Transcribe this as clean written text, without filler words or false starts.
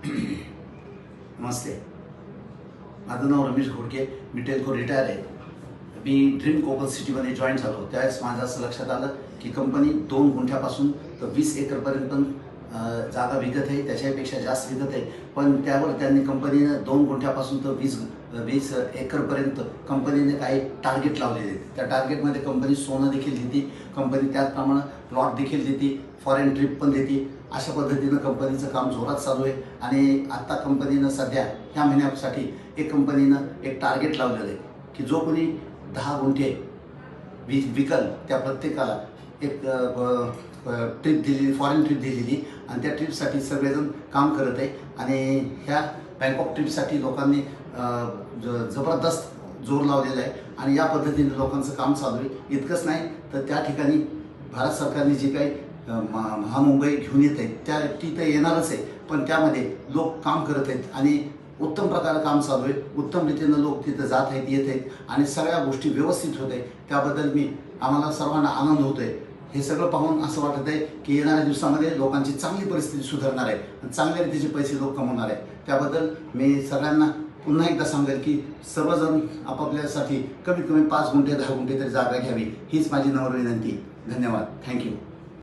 नमस्ते, माझं नाव रमेश घोडके. मी टेल्को रिटायर आहे. मी ड्रीम कोकल सिटीमध्ये जॉईन झालो. त्यावेळेस माझं असं लक्षात आलं की कंपनी 2 गुंठ्यापासून तर 20 एकरपर्यंत जागा विकत आहे, त्याच्यापेक्षा जास्त विकत आहे. पण त्यावर त्यांनी कंपनीनं 2 गुंठ्यापासून तर 20 एकरपर्यंत कंपनीने काही टार्गेट लावलेले आहेत. त्या टार्गेटमध्ये कंपनी सोनं देखील देते, कंपनी त्याचप्रमाणे प्लॉट देखील देते, फॉरेन ट्रिप पण देते. अशा पद्धतीनं कंपनीचं काम जोरात चालू आहे. आणि आत्ता कंपनीनं सध्या ह्या महिन्यासाठी कंपनीनं एक टार्गेट लावलेलं आहे की जो कोणी 10 गुंठे विकल त्या प्रत्येकाला एक ट्रिप दिलेली, फॉरेन ट्रिप दिलेली. आणि त्या ट्रिपसाठी सगळेजण काम करत आहे. आणि ह्या बँकॉक ट्रिपसाठी लोकांनी जबरदस्त जोर लावलेला आहे. आणि या पद्धतीने लोकांचं काम चालू आहे. इतकंच नाही तर त्या ठिकाणी भारत सरकारने जी काही महामुंबई घेऊन येत आहेत त्या ती तर येणारच आहे, पण त्यामध्ये लोक काम करत आहेत आणि उत्तम प्रकारे काम चालू आहे. उत्तम रीतीनं लोक तिथं जात आहेत, येत आहेत आणि सगळ्या गोष्टी व्यवस्थित होत आहेत. त्याबद्दल आम्हाला सर्वांना आनंद होतो आहे. हे सगळं पाहून असं वाटत आहे की येणाऱ्या दिवसामध्ये लोकांची चांगली परिस्थिती सुधारणार आहे आणि चांगल्या रीतीचे पैसे लोक कमवणार आहे. त्याबद्दल मी सगळ्यांना पुन्हा एकदा सांगेल की सर्वजण आपापल्यासाठी कमीत कमी 5 गुंठे 10 गुंठे तरी जागा घ्यावी, हीच माझी नम्र विनंती. धन्यवाद. थँक्यू.